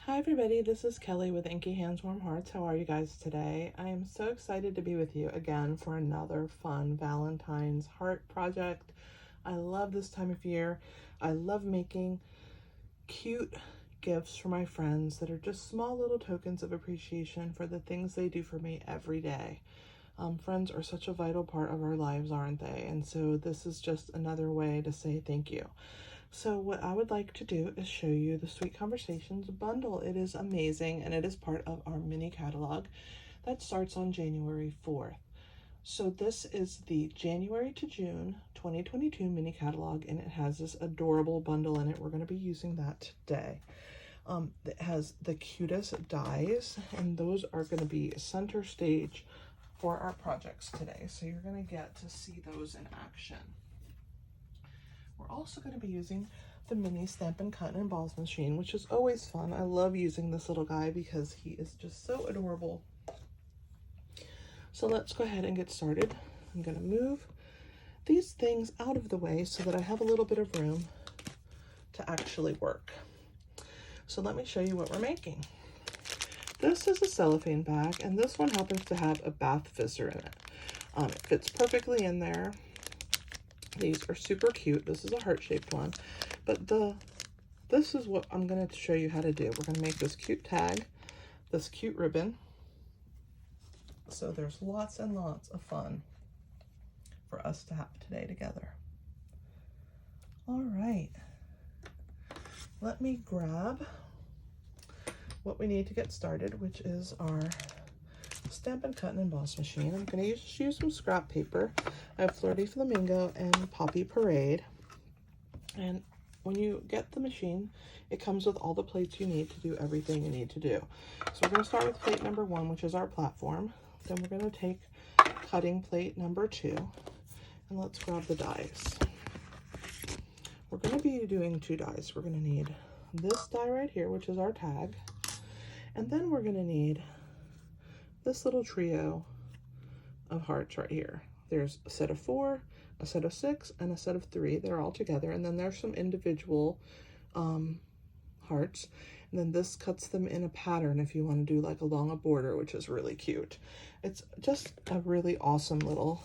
Hi everybody, this is Kelly with Inky Hands Warm Hearts. How are you guys today? I am so excited to be with you again for another fun Valentine's heart project. I love this time of year. I love making cute gifts for my friends that are just small little tokens of appreciation for the things they do for me every day. Friends are such a vital part of our lives, aren't they? And so this is just another way to say thank you. So what I would like to do is show you the Sweet Conversations bundle. It is amazing, and it is part of our mini catalog that starts on January 4th. So this is the January to June 2022 mini catalog, and it has this adorable bundle in it. We're going to be using that today. It has the cutest dies, and those are going to be center stage for our projects today. So you're going to get to see those in action. We're also going to be using the mini Stampin' Cut and Emboss machine, which is always fun. I love using this little guy because he is just so adorable. So let's go ahead and get started. I'm going to move these things out of the way so that I have a little bit of room to actually work. So let me show you what we're making. This is a cellophane bag, and this one happens to have a bath fizzer in it. It fits perfectly in there. These are super cute. This is a heart-shaped one, but this is what I'm going to show you how to do. We're going to make this cute tag, this cute ribbon. So there's lots and lots of fun for us to have today together. All right, let me grab what we need to get started, which is our Stampin' Cut and Emboss machine. I'm going to just use some scrap paper. I have Fleur de Flamingo and Poppy Parade. And when you get the machine, it comes with all the plates you need to do everything you need to do. So we're going to start with plate number 1, which is our platform. Then we're going to take cutting plate number 2, and let's grab the dies. We're going to be doing 2 dies. We're going to need this die right here, which is our tag. And then we're going to need this little trio of hearts right here. There's a set of 4, a set of 6, and a set of 3. They're all together, and then there's some individual hearts, and then this cuts them in a pattern if you want to do like along a border, which is really cute. It's just a really awesome little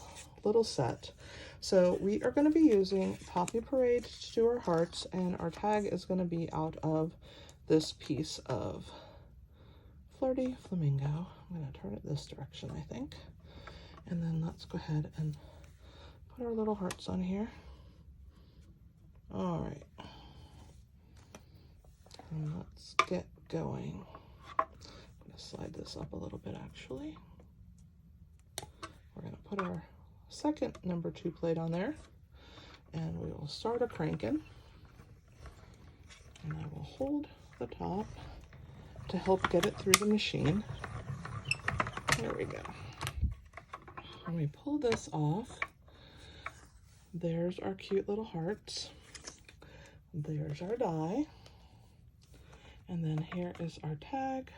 set. So we are going to be using Poppy Parade to do our hearts, and our tag is going to be out of this piece of Fleur de Flamingo. I'm going to turn it this direction, I think. And then let's go ahead and put our little hearts on here. All right. And let's get going. I'm going to slide this up a little bit, actually. We're going to put our second number 2 plate on there, and we will start a cranking. And I will hold the top to help get it through the machine. There we go. When we pull this off, there's our cute little hearts. There's our die. And then here is our tag.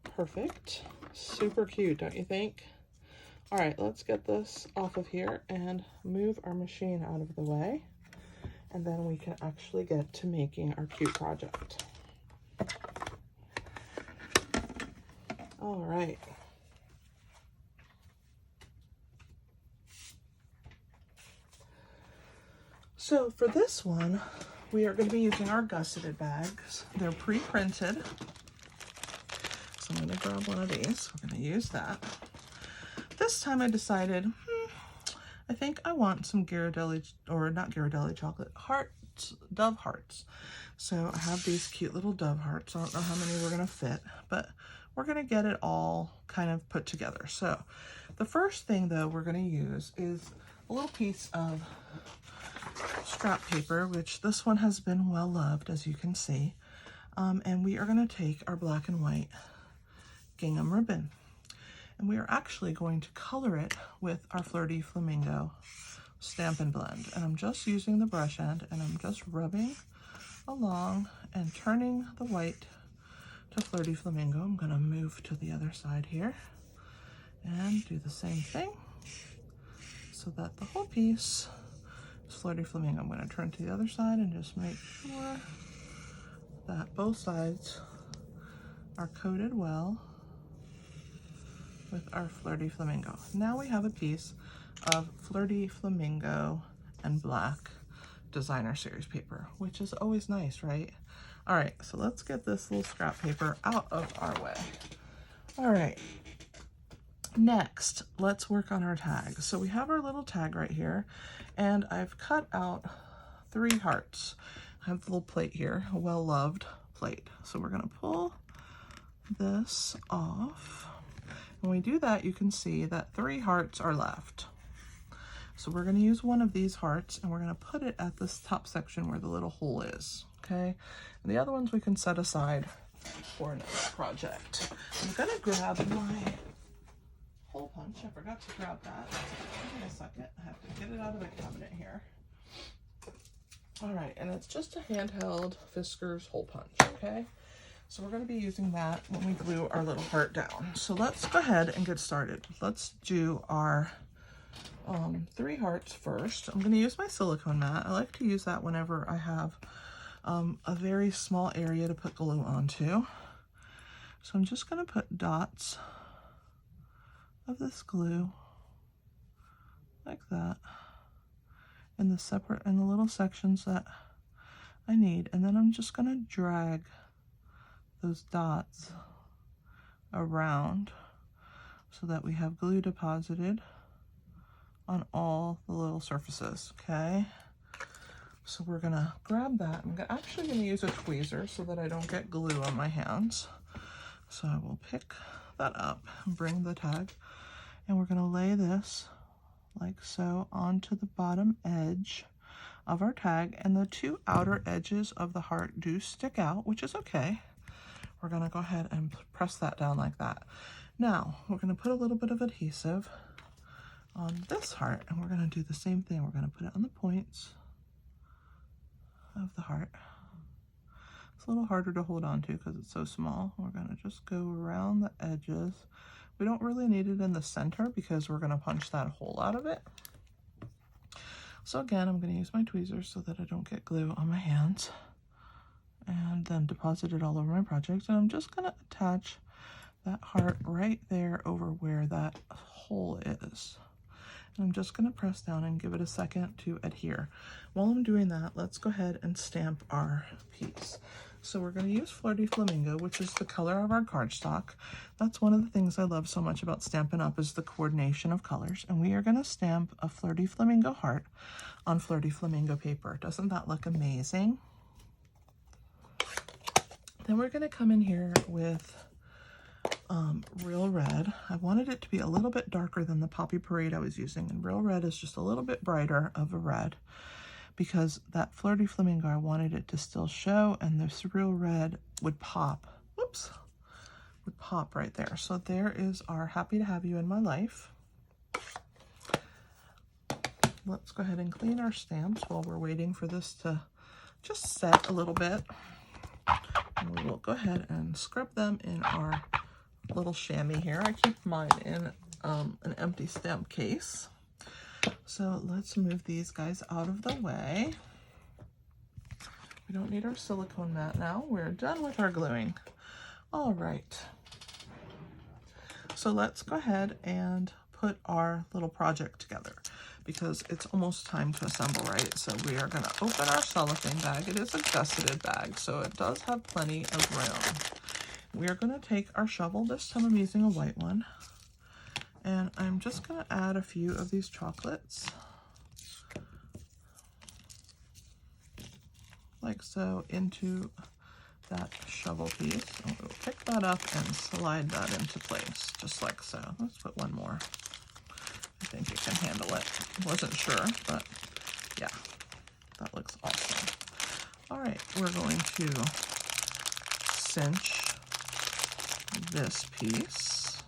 Perfect. Super cute, don't you think? All right, let's get this off of here and move our machine out of the way. And then we can actually get to making our cute project. All right. So for this one, we are going to be using our gusseted bags. They're pre-printed. So I'm going to grab one of these. We're going to use that. This time I decided, I think I want some Ghirardelli, or not Ghirardelli chocolate, hearts, dove hearts. So I have these cute little dove hearts. I don't know how many we're going to fit, but we're going to get it all kind of put together. So the first thing, though, we're going to use is a little piece of scrap paper, which this one has been well loved, as you can see. And we are going to take our black and white gingham ribbon. And we are actually going to color it with our Fleur de Flamingo Stampin' Blend. And I'm just using the brush end, and I'm just rubbing along and turning the white to Fleur de Flamingo. I'm going to move to the other side here and do the same thing so that the whole piece is Flirty Flamingo. I'm going to turn to the other side and just make sure that both sides are coated well with our Flirty Flamingo. Now we have a piece of Flirty Flamingo and black designer series paper, which is always nice, right? All right, so let's get this little scrap paper out of our way. All right, next, let's work on our tag. So we have our little tag right here, and I've cut out 3 hearts. I have the little plate here, a well-loved plate. So we're gonna pull this off. When we do that, you can see that 3 hearts are left. So we're going to use one of these hearts and we're going to put it at this top section where the little hole is, okay? And the other ones we can set aside for another project. I'm going to grab my hole punch. I forgot to grab that. Give me a second. I have to get it out of the cabinet here. All right, and it's just a handheld Fiskars hole punch, okay? So we're going to be using that when we glue our little heart down. So let's go ahead and get started. Let's do our 3 hearts first. I'm going to use my silicone mat. I like to use that whenever I have a very small area to put glue onto. So I'm just going to put dots of this glue like that in the little sections that I need, and then I'm just going to drag those dots around so that we have glue deposited on all the little surfaces, okay? So we're gonna grab that. I'm actually gonna use a tweezer so that I don't get glue on my hands. So I will pick that up and bring the tag, and we're gonna lay this like so onto the bottom edge of our tag, and the 2 outer edges of the heart do stick out, which is okay. We're gonna go ahead and press that down like that. Now, we're gonna put a little bit of adhesive on this heart, and we're gonna do the same thing. We're gonna put it on the points of the heart. It's a little harder to hold on to because it's so small. We're gonna just go around the edges. We don't really need it in the center because we're gonna punch that hole out of it. So again, I'm gonna use my tweezers so that I don't get glue on my hands, and then deposit it all over my project. And I'm just gonna attach that heart right there over where that hole is. And I'm just gonna press down and give it a second to adhere. While I'm doing that, let's go ahead and stamp our piece. So we're gonna use Flirty Flamingo, which is the color of our cardstock. That's one of the things I love so much about Stampin' Up! Is the coordination of colors. And we are gonna stamp a Flirty Flamingo heart on Flirty Flamingo paper. Doesn't that look amazing? Then we're gonna come in here with Real Red. I wanted it to be a little bit darker than the Poppy Parade I was using, and Real Red is just a little bit brighter of a red because that Flirty Flamingo, I wanted it to still show, and this Real Red would pop. Whoops, would pop right there. So there is our Happy to Have You in My Life. Let's go ahead and clean our stamps while we're waiting for this to just set a little bit. And we will go ahead and scrub them in our little chamois here. I keep mine in an empty stamp case. So let's move these guys out of the way. We don't need our silicone mat now. We're done with our gluing. All right. So let's go ahead and put our little project together because it's almost time to assemble, right? So we are gonna open our cellophane bag. It is a gusseted bag, so it does have plenty of room. We are gonna take our shovel. This time I'm using a white one. And I'm just gonna add a few of these chocolates, like so, into that shovel piece. And we'll pick that up and slide that into place, just like so. Let's put one more. I think it can handle it. Wasn't sure, but yeah, that looks awesome. All right, we're going to cinch this piece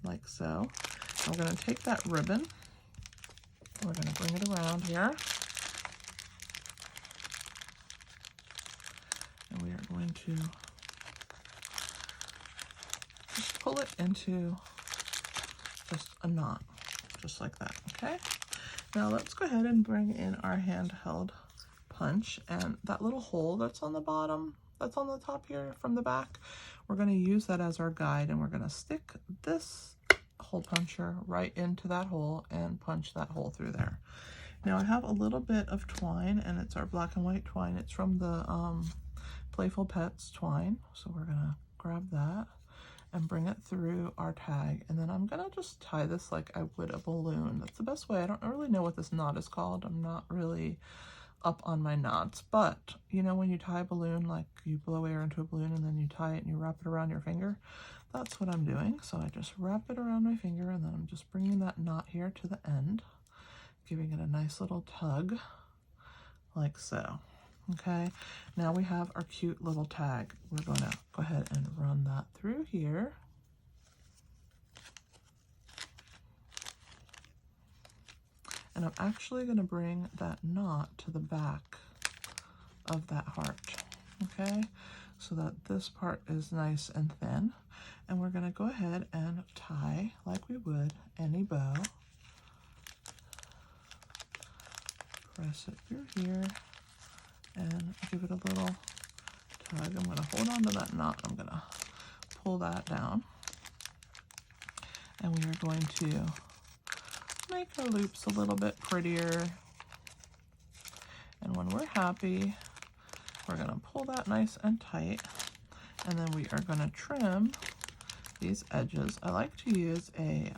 like so. I'm going to take that ribbon, we're going to bring it around here, and we are going to just pull it into just a knot, just like that, okay? Now let's go ahead and bring in our handheld punch, and that little hole that's on the bottom, that's on the top here from the back, we're going to use that as our guide, and we're going to stick this hole puncher right into that hole and punch that hole through there. Now I have a little bit of twine, and it's our black and white twine. It's from the Playful Pets twine, so we're going to grab that and bring it through our tag, and then I'm gonna just tie this like I would a balloon. That's the best way. I don't really know what this knot is called. I'm not really up on my knots, but you know when you tie a balloon, like you blow air into a balloon and then you tie it and you wrap it around your finger? That's what I'm doing. So I just wrap it around my finger, and then I'm just bringing that knot here to the end, giving it a nice little tug like so. Okay, now we have our cute little tag. We're going to go ahead and run that through here. And I'm actually going to bring that knot to the back of that heart, okay, so that this part is nice and thin. And we're going to go ahead and tie like we would any bow. Press it through here and give it a little tug. I'm going to hold on to that knot. I'm going to pull that down, and we are going to make our loops a little bit prettier. And when we're happy, we're going to pull that nice and tight, and then we are going to trim these edges. I like to use a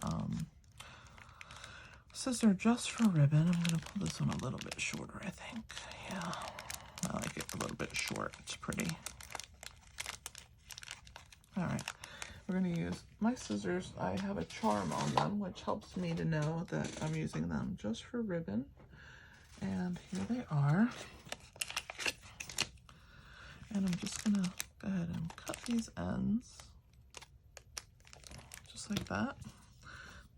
scissor just for ribbon. I'm going to pull this one a little bit shorter, I think. Yeah, I like it a little bit short. It's pretty. All right, we're going to use my scissors. I have a charm on them, which helps me to know that I'm using them just for ribbon. And here they are. And I'm just going to go ahead and cut these ends just like that.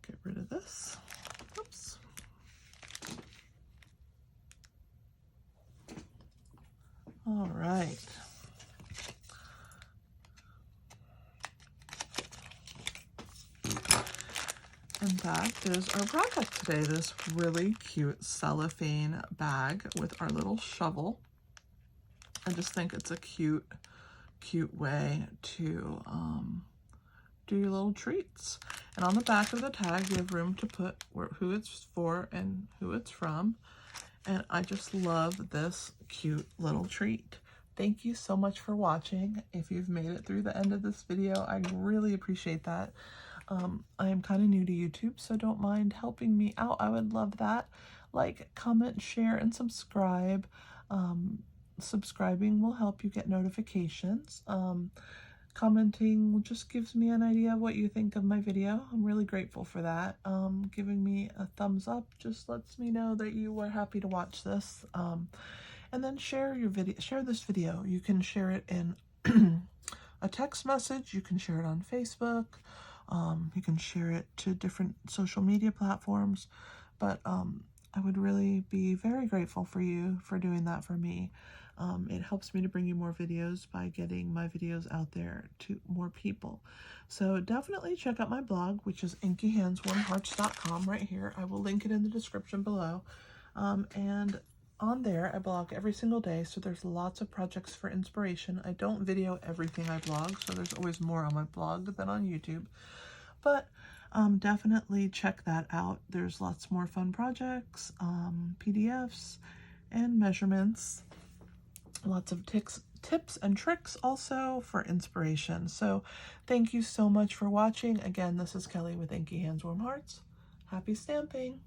Get rid of this. Oops. All right. And that is our project today, this really cute cellophane bag with our little shovel. I just think it's a cute way to do your little treats. And on the back of the tag, you have room to put who it's for and who it's from. And I just love this cute little treat. Thank you so much for watching. If you've made it through the end of this video, I really appreciate that. I am kind of new to YouTube, so don't mind helping me out. I would love that. Like, comment, share, and subscribe. Subscribing will help you get notifications. Commenting just gives me an idea of what you think of my video. I'm really grateful for that. Giving me a thumbs up just lets me know that you were happy to watch this. And then share this video. You can share it in a text message. You can share it on Facebook. You can share it to different social media platforms. But I would really be very grateful for you for doing that for me. It helps me to bring you more videos by getting my videos out there to more people. So definitely check out my blog, which is inkyhandswarmhearts.com right here. I will link it in the description below. And on there, I blog every single day, so there's lots of projects for inspiration. I don't video everything I blog, so there's always more on my blog than on YouTube. But definitely check that out. There's lots more fun projects, PDFs, and measurements. Lots of tips and tricks also for inspiration. So thank you so much for watching. Again, this is Kelly with Inky Hands Warm Hearts. Happy stamping!